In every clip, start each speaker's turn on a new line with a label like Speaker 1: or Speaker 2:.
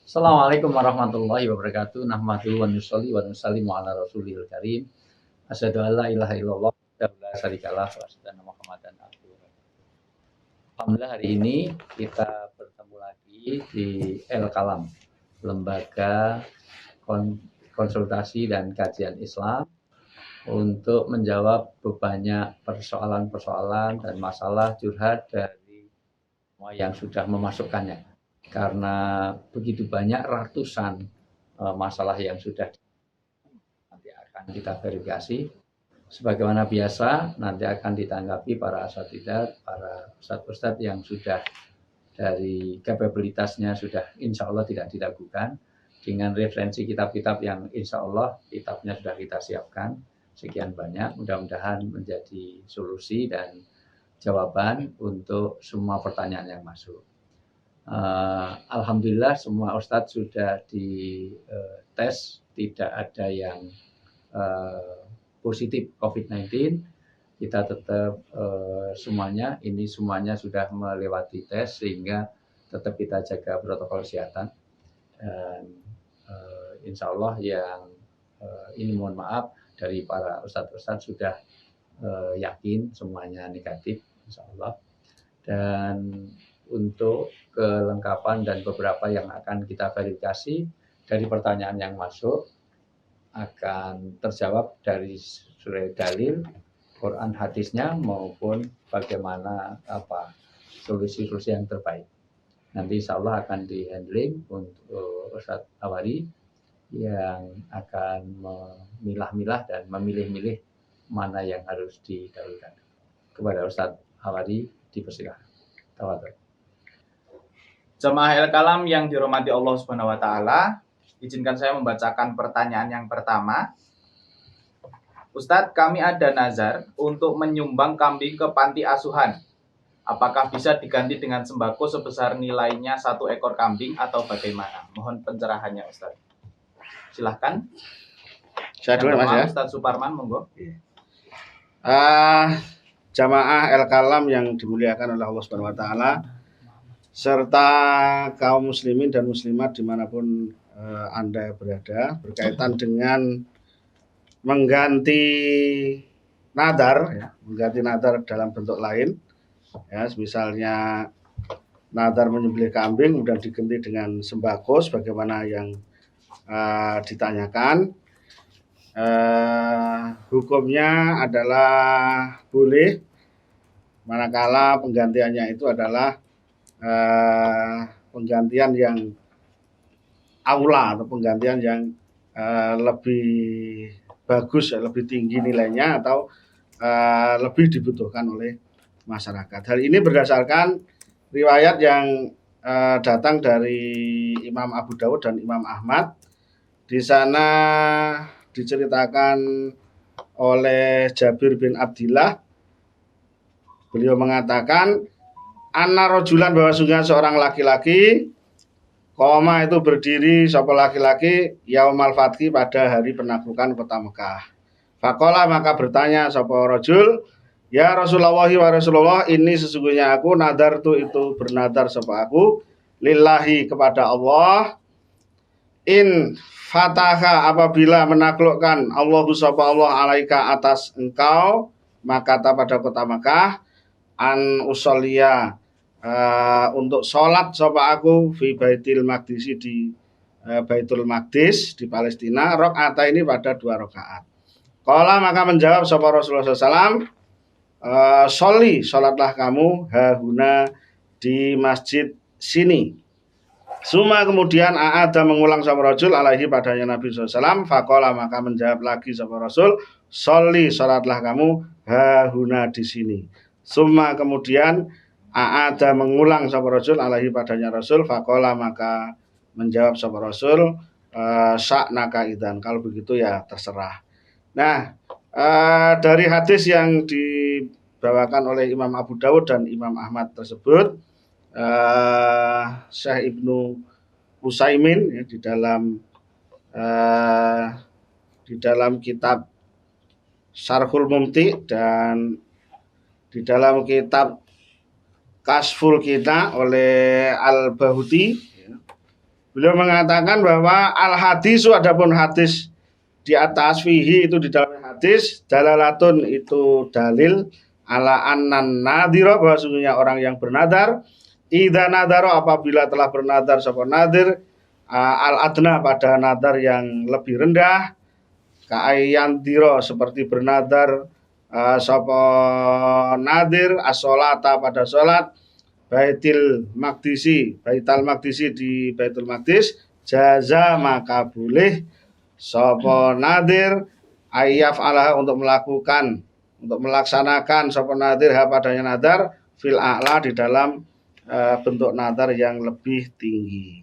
Speaker 1: Assalamualaikum warahmatullahi wabarakatuh. Nahmaduhu wa nusolli wa nusallimu ala rasulil karim. Asyhadu an la ilaha illallah wa la syarikalah wa asyhadu anna Muhammadan abduhu wa rasuluh. Alhamdulillah hari ini kita bertemu lagi di El Kalam, lembaga konsultasi dan kajian Islam, untuk menjawab banyak persoalan-persoalan dan masalah curhat dari semua yang sudah memasukkannya. Karena begitu banyak ratusan masalah yang sudah nanti akan kita verifikasi. Sebagaimana biasa, nanti akan ditanggapi para asatidzah, para ustadz-ustadz yang sudah dari kapabilitasnya sudah insya Allah tidak diragukan, dengan referensi kitab-kitab yang insya Allah kitabnya sudah kita siapkan. Sekian banyak, mudah-mudahan menjadi solusi dan jawaban untuk semua pertanyaan yang masuk. Alhamdulillah semua ustadz sudah dites, tidak ada yang positif COVID-19. Kita tetap semuanya sudah melewati tes, sehingga tetap kita jaga protokol kesehatan. Dan insya Allah yang ini mohon maaf dari para ustadz-ustadz sudah yakin semuanya negatif insya Allah. Dan untuk kelengkapan dan beberapa yang akan kita verifikasi dari pertanyaan yang masuk akan terjawab dari suri dalil, Quran hadisnya, maupun bagaimana solusi-solusi yang terbaik. Nanti insya Allah akan di-handling untuk Ustadz Hawari yang akan memilah-milah dan memilih-milih mana yang harus didahulukan. Kepada Ustadz Hawari dipersilakan. Tafadhol.
Speaker 2: Jamaah El Kalam yang dirahmati Allah Subhanahu wa taala, izinkan saya membacakan pertanyaan yang pertama. Ustadz, kami ada nazar untuk menyumbang kambing ke panti asuhan. Apakah bisa diganti dengan sembako sebesar nilainya 1 ekor kambing atau bagaimana? Mohon pencerahannya Ustadz. Silahkan.
Speaker 3: Saya dulu Mas ya.
Speaker 2: Ustadz Suparman, monggo.
Speaker 3: Jamaah El Kalam yang dimuliakan oleh Allah Subhanahu wa taala, serta kaum muslimin dan muslimat dimanapun Anda berada, berkaitan dengan mengganti nadar dalam bentuk lain, ya, misalnya nadar menyembelih kambing kemudian diganti dengan sembako sebagaimana yang ditanyakan. Hukumnya adalah boleh, manakala penggantiannya itu adalah penggantian yang aula atau penggantian yang lebih bagus, lebih tinggi nilainya, atau lebih dibutuhkan oleh masyarakat. Hal ini berdasarkan riwayat yang datang dari Imam Abu Dawud dan Imam Ahmad. Di sana diceritakan oleh Jabir bin Abdillah, beliau mengatakan, anna rojulan, bahwa sungguh seorang laki-laki, koma itu berdiri, sapa laki-laki, yaumal fathi, pada hari penaklukan kota Mekah. Faqala, maka bertanya sapa rojul, ya Rasulullah wa Rasulullah, ini sesungguhnya aku nadartu, itu bernadar sapa aku, lillahi, kepada Allah, in fataha, apabila menaklukkan Allahu sapa Allah alaika, atas engkau, maka pada kota Mekah, an usolliya, untuk sholat sapa aku fi Baitul Maqdis, di Baitul Maqdis di Palestina, rakaat ini pada 2 rakaat. Qala, maka menjawab sapa Rasulullah SAW, sholatlah kamu hahuna, di masjid sini. Suma, kemudian aada, mengulang sapa Rasul alaihi, padanya Nabi SAW. Faqala, maka menjawab lagi sapa Rasul, sholatlah kamu hahuna, di sini. Suma, kemudian aada, mengulang sapa Rasul alaihi, padanya Rasul. Faqala, maka menjawab sapa Rasul, sya'naka idzan, kalau begitu ya terserah. Nah, dari hadis yang dibawakan oleh Imam Abu Dawud dan Imam Ahmad tersebut, Syekh Ibnu Utsaimin, ya, di dalam kitab Syarhul Mumti dan di dalam kitab Kasful Kita oleh Al-Bahuti, Beliau mengatakan bahwa al-hadisu, adapun hadis di atas, fihi itu di dalam hadis, dalalatun itu dalil, ala annan nadhira, bahwa sungguhnya orang yang bernadar, idza nadhara, apabila telah bernadar sapa nadir, al adna, pada nadar yang lebih rendah, ka'ayandiro, seperti bernadar sapa nadir as-sholata, pada sholat, baital maqdisi di Baitul Maqdis, jaza, maka boleh sapa nadir ayyaf alah, untuk melaksanakan sapa nadir padanya nadar, fil a'la, di dalam bentuk nadar yang lebih tinggi.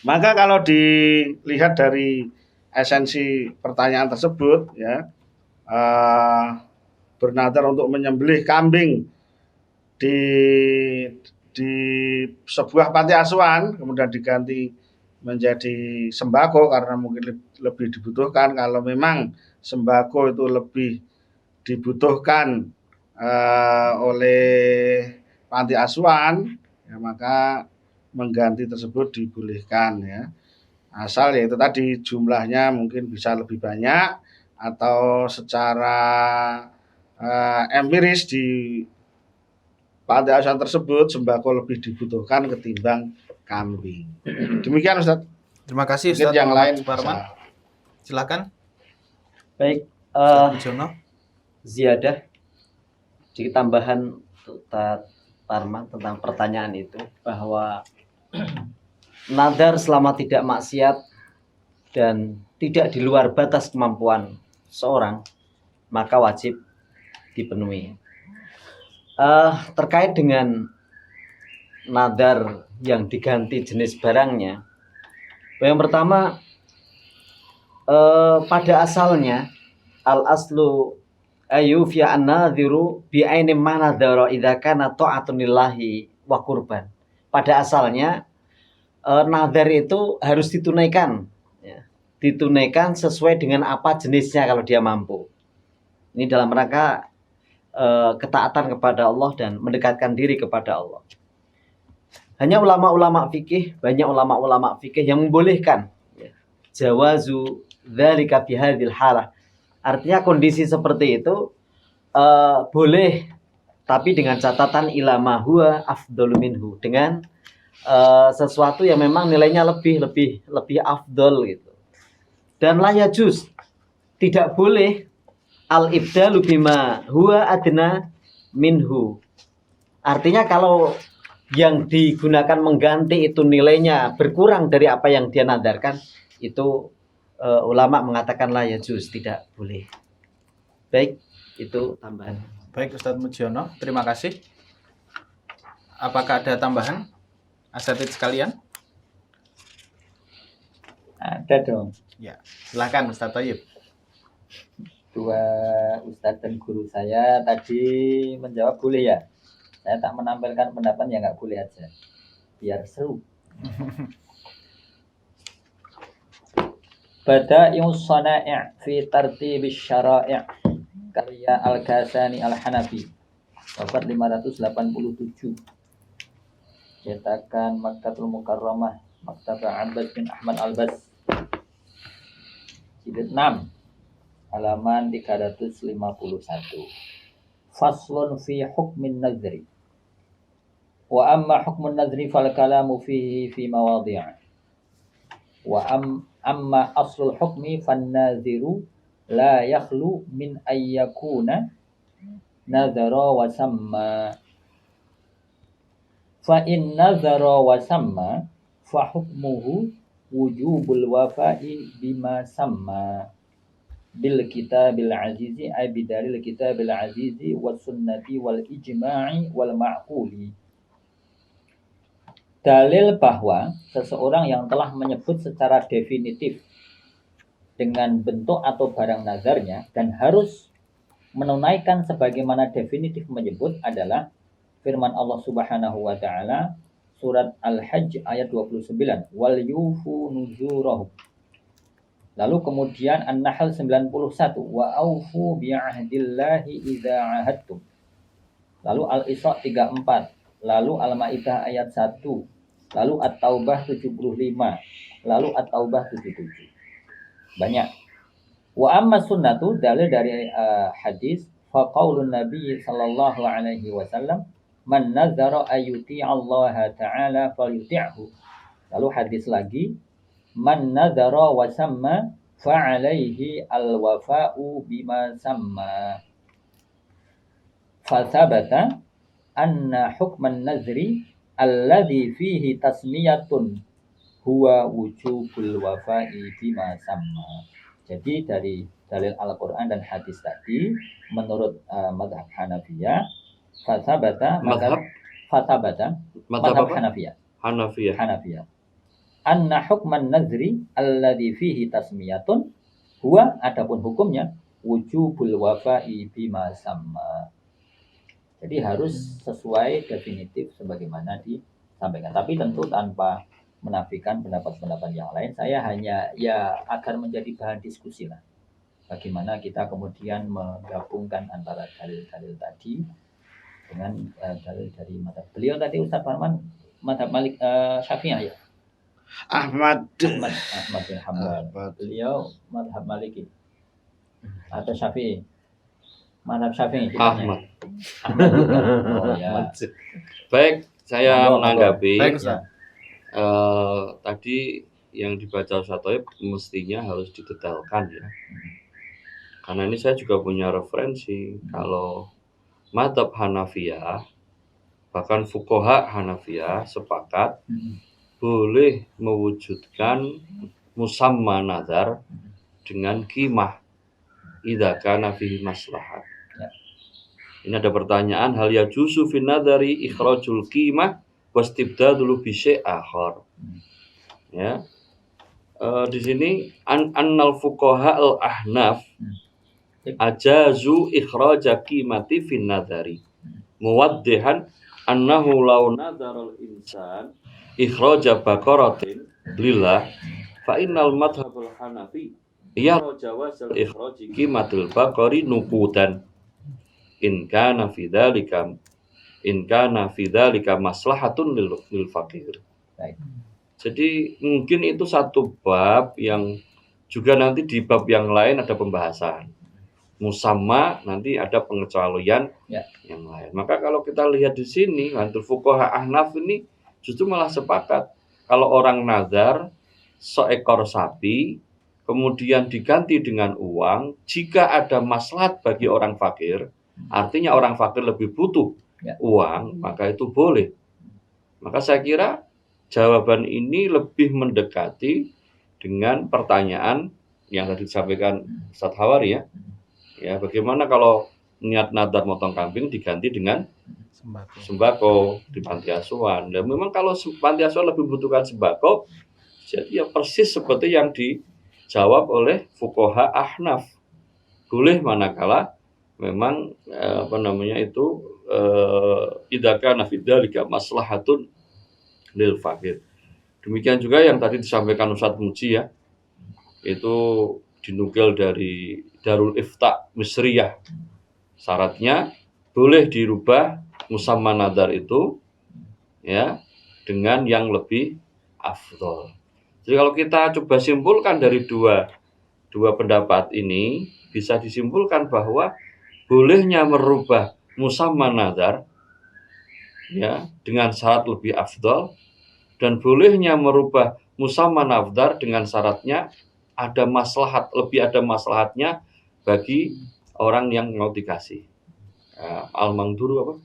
Speaker 3: Maka kalau dilihat dari esensi pertanyaan tersebut, ya, bernadar untuk menyembelih kambing di sebuah panti asuhan, kemudian diganti menjadi sembako karena mungkin lebih dibutuhkan. Kalau memang sembako itu lebih dibutuhkan oleh panti asuhan, ya, maka mengganti tersebut dibolehkan, ya. Asal yaitu tadi jumlahnya mungkin bisa lebih banyak, atau secara empiris di panti asuhan tersebut sembako lebih dibutuhkan ketimbang kambing. Demikian Ustaz.
Speaker 2: Terima kasih
Speaker 3: Mungkin
Speaker 2: Ustaz
Speaker 3: yang
Speaker 2: Muhammad
Speaker 3: lain
Speaker 2: Suparman.
Speaker 3: bisa.
Speaker 2: Silakan
Speaker 4: Baik,
Speaker 2: Ustaz Wijono.
Speaker 4: ziyadah di tambahan Ustaz Parman tentang pertanyaan itu, bahwa nadar selama tidak maksiat dan tidak di luar batas kemampuan seorang, maka wajib dipenuhi. Terkait dengan nadar yang diganti jenis barangnya, yang pertama, pada asalnya al aslu ayyufiya an-nadhiru bi aini ma nadhara idza kana ta'atun lillahi wa qurban. Pada asalnya nadar itu harus ditunaikan, ya. Ditunaikan sesuai dengan apa jenisnya kalau dia mampu. Ini dalam rangka ketaatan kepada Allah dan mendekatkan diri kepada Allah. Hanya banyak ulama-ulama fikih yang membolehkan, ya, jawazu dzalika fi hadhil halah. Artinya kondisi seperti itu boleh, tapi dengan catatan ilama huwa afdalu minhu, dengan sesuatu yang memang nilainya lebih afdol gitu. Dan la yajuz, tidak boleh al-ibdalu bima huwa adna minhu. Artinya kalau yang digunakan mengganti itu nilainya berkurang dari apa yang dia nadarkan, itu ulama mengatakan la yajuz, tidak boleh. Baik, itu tambahan.
Speaker 2: Baik Ustaz Mujiono, terima kasih. Apakah ada tambahan asatidz sekalian?
Speaker 5: Ada dong.
Speaker 2: Ya, silakan Ustaz Thayyib.
Speaker 5: Dua ustadz dan guru saya tadi menjawab boleh ya. Saya tak menampilkan pendapat yang nggak boleh aja, biar seru. Bada'i'us Shana'i' fi tartibis syara'i', karya Al-Ghazali Al-Hanafi, wafat 587, cetakan Makkatul Mukarramah, Maktabah Abbas bin Ahmad Al-Bas, jilid 6, halaman 351. Faslun fi hukmin nadhri. Wa amma hukmun nadhri fal kalamu fihi fi mawadhi'. Wa amma aslul hukmi fan nadhiru la yakhlu min ayyakuna nadhara wa samma. Fa in nadhara wa samma fa hukmuhu wujubul wafa'i bima samma bil kitabil azizi ay bidalil kitabil azizi was sunnati wal ijma'i wal ma'quli. Dalil bahwa seseorang yang telah menyebut secara definitif dengan bentuk atau barang nazarnya dan harus menunaikan sebagaimana definitif menyebut adalah firman Allah Subhanahu wa taala surat Al-Hajj ayat 29, wal yufu nuzurahum. Lalu kemudian An-Nahl 91, wa aufu bi'ahdillahi idza ahadtum. Lalu Al-Isra 34, lalu Al-Maidah ayat 1, lalu At-Taubah 75, lalu At-Taubah 77. Banyak. Wa amma sunnatu, dalil dari hadis, fa qaulun Nabi sallallahu alaihi wasallam, man nazara ayyuti Allah taala falyuti'hu. Lalu hadis lagi, man nazara wa samma fa alaihi al-wafa'u bima samma. Fa thabata anna hukman nazri alladhi fihi tasmiyatun huwa wujubul wafa'i bima samma. Jadi dari dalil Al-Quran dan hadis tadi, menurut madhab Hanafiyah,
Speaker 6: Madhab
Speaker 5: madhab
Speaker 6: apa?
Speaker 5: Hanafiyah,
Speaker 6: Hanafiyah.
Speaker 5: anna hukman nazri alladhi fihi tasmiyatun huwa, adapun hukumnya wujubul wafa'i bima samma. Jadi harus sesuai definitif sebagaimana disampaikan. Tapi tentu tanpa menafikan pendapat-pendapat yang lain. Saya hanya ya agar menjadi bahan diskusi lah. Bagaimana kita kemudian menggabungkan antara dalil-dalil tadi dengan dalil dari madhab beliau tadi, Ustaz Farman, madhab Malik Syafi'i ya.
Speaker 3: Ahmad
Speaker 5: Bin Hanbal.
Speaker 3: Ahmad.
Speaker 5: Beliau madhab Maliki atau Syafi'i. Madhab Syafi'i.
Speaker 6: Ahmad.
Speaker 5: Oh ya.
Speaker 6: Baik, saya
Speaker 5: Monggo,
Speaker 6: menanggapi.
Speaker 2: Baik, Ustaz.
Speaker 6: Tadi yang dibaca Ustaz Thaib mestinya harus didetailkan ya. Karena ini saya juga punya referensi. Kalau madhab Hanafiyah, bahkan fuqaha Hanafiyah sepakat boleh mewujudkan musamma nazar dengan qimah idza kana fihi maslahat. Ini ada pertanyaan, hal yajuzu fin nadari ikhrajul qimah wastibdadul bi syai' akhar. Ya. Di sini annal fuqaha al ahnaf ajazu ikhraja qimati fin nadari muwaddihan annahu law nadara al insan ikhraja baqaratin lillah fa innal madhhab al hanafi yara jawazal ikhraji qimatil baqari nuqudan in kana fi dzalika maslahatun lil faqir.
Speaker 5: Baik.
Speaker 6: Jadi mungkin itu satu bab yang juga nanti di bab yang lain ada pembahasan. Musamma nanti ada pengecualian yang lain. Maka kalau kita lihat di sini, antul fuqaha ahnaf ini justru malah sepakat kalau orang nazar seekor sapi kemudian diganti dengan uang, jika ada maslahat bagi orang fakir, artinya orang fakir lebih butuh uang, maka itu boleh. Maka saya kira jawaban ini lebih mendekati dengan pertanyaan yang tadi disampaikan Ustaz Hawari ya. Ya, bagaimana kalau niat nadar motong kambing diganti dengan sembako di panti asuhan. Dan memang kalau panti asuhan lebih membutuhkan sembako, jadi ya persis seperti yang dijawab oleh fuqaha ahnaf. Boleh manakala memang idza kana fi dzalika maslahatun lil fakir. Demikian juga yang tadi disampaikan Ustaz Muji ya, itu dinukil dari Darul Ifta Misriyah. Syaratnya boleh dirubah musamma nadar itu ya dengan yang lebih afdol. Jadi kalau kita coba simpulkan dari dua pendapat ini, bisa disimpulkan bahwa bolehnya merubah musamma nadar ya dengan syarat lebih afdol, dan bolehnya merubah musamma nadar dengan syaratnya ada maslahatnya bagi orang yang mau dikasih. Al-manduru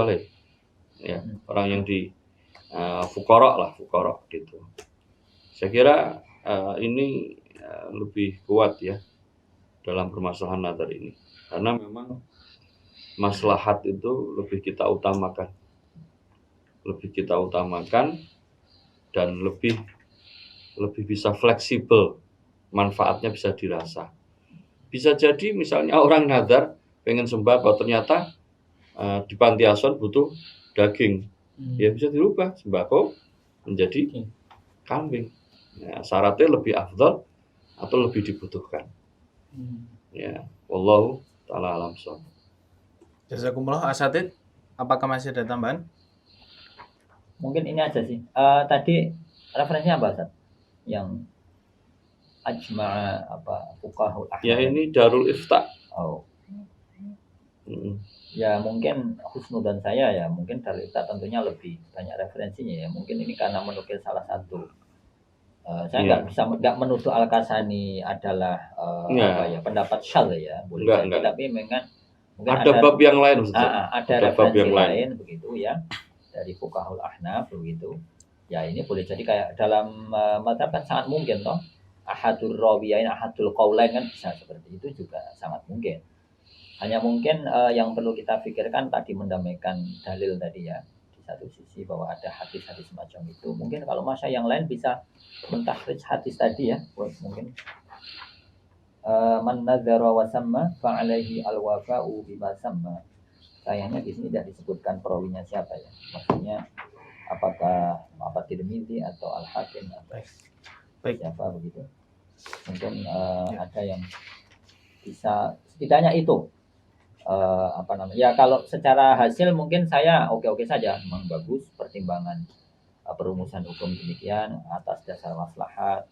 Speaker 6: alaih. Ya, orang yang di fuqara gitu. Saya kira ini lebih kuat ya dalam permasalahan nazar ini. Karena memang maslahat itu lebih kita utamakan. Dan lebih bisa fleksibel, manfaatnya bisa dirasa. Bisa jadi misalnya orang nazar pengen sembako, ternyata di panti asuhan butuh daging, ya bisa dirubah sembako menjadi kambing. Ya, syaratnya lebih afdal atau lebih dibutuhkan. Ya, wallahu ta'ala alam shawab.
Speaker 2: Jazakumullah Asatid. Apakah masih ada tambahan?
Speaker 5: Mungkin ini aja sih. Tadi referensinya apa, Ustaz? Yang ajma apa fuqahul ahnaf.
Speaker 6: Ya ini Darul Ifta.
Speaker 5: Oh.
Speaker 6: Mm.
Speaker 5: Ya mungkin Husnu dan saya ya mungkin Darul Ifta tentunya lebih banyak referensinya ya. Mungkin ini karena menukil salah satu. Saya nggak menuduh Al-Kasani adalah apa ya pendapat syadz ya, boleh jadi, tapi memang mungkin
Speaker 6: ada bab yang lain,
Speaker 5: ada referensi lain begitu ya dari fuqahul ahnaf begitu. Ya ini boleh jadi kayak dalam mazhab kan sangat mungkin toh ahadul rawiyain ahadul qaulain kan bisa seperti itu juga sangat mungkin. Hanya mungkin yang perlu kita pikirkan tadi mendamaikan dalil tadi ya. Di satu sisi bahwa ada hadis-hadis semacam itu. Mungkin kalau masa yang lain bisa mentahrijh hadis tadi ya. Mungkin man nadzara wa samma fa alaihi al-wafa'u bima samma. Sayangnya di sini tidak disebutkan perawinya siapa ya. Maksudnya apakah Tirmidzi atau Al-Hakim atau siapa begitu. Mungkin ada yang bisa setidaknya itu ya kalau secara hasil mungkin saya oke-oke saja, memang bagus pertimbangan perumusan hukum demikian atas dasar maslahat,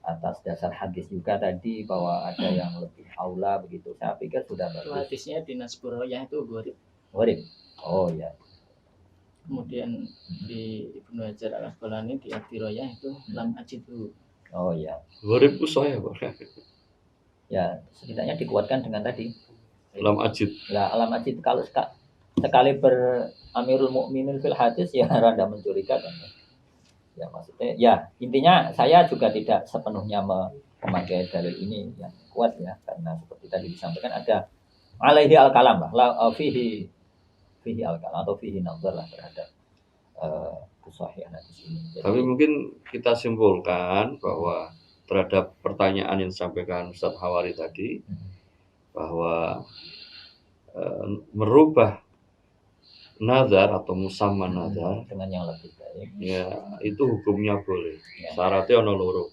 Speaker 5: atas dasar hadis juga tadi bahwa ada yang lebih aula begitu. Saya pikir sudah bagus.
Speaker 7: Hadisnya di Nasburoyah itu gharib.
Speaker 5: Oh ya.
Speaker 7: Kemudian di Ibnu Hajar Al-Asqalani di Ad-Dirayah itu lam ajidu.
Speaker 5: Oh ya.
Speaker 6: Gharib usahaya,
Speaker 5: Ya, setidaknya dikuatkan dengan tadi
Speaker 6: Lam ajid.
Speaker 5: Lah, alam ajid kalau sekali beramirul mukminin fil hadis ya rada mencurigakan. Ya maksudnya ya intinya saya juga tidak sepenuhnya memakai dalil ini yang kuat ya karena seperti tadi disampaikan ada alaihi al-kalam lah fihi al-kalam atau fihi nazar lah terhadap kesahihan hadis ini. Jadi,
Speaker 6: tapi mungkin kita simpulkan bahwa terhadap pertanyaan yang disampaikan Ustaz Hawari tadi bahwa merubah nazar atau musamma nazar
Speaker 5: dengan yang lebih baik
Speaker 6: ya itu hukumnya boleh syaratnya ono loro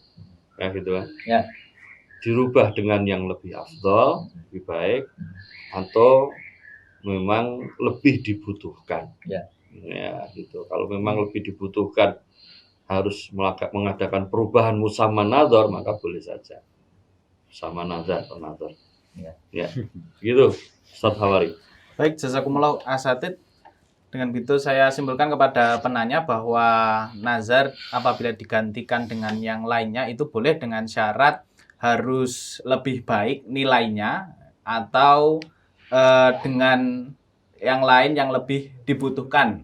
Speaker 6: ya gitu kan
Speaker 5: ya
Speaker 6: dirubah dengan yang lebih afdal lebih baik atau memang lebih dibutuhkan ya gitu kalau memang lebih dibutuhkan harus mengadakan perubahan musamma nazar maka boleh saja musamma nazar atau nazar ya gitu Ustaz Hawari.
Speaker 2: Baik, jazakumullah asatid. Dengan begitu saya simpulkan kepada penanya bahwa nazar apabila digantikan dengan yang lainnya itu boleh dengan syarat harus lebih baik nilainya atau dengan yang lain yang lebih dibutuhkan.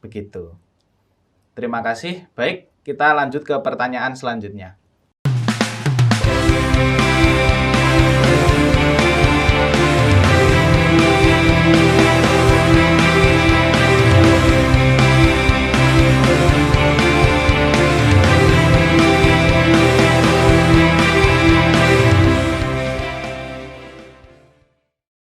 Speaker 2: Begitu. Terima kasih. Baik, kita lanjut ke pertanyaan selanjutnya.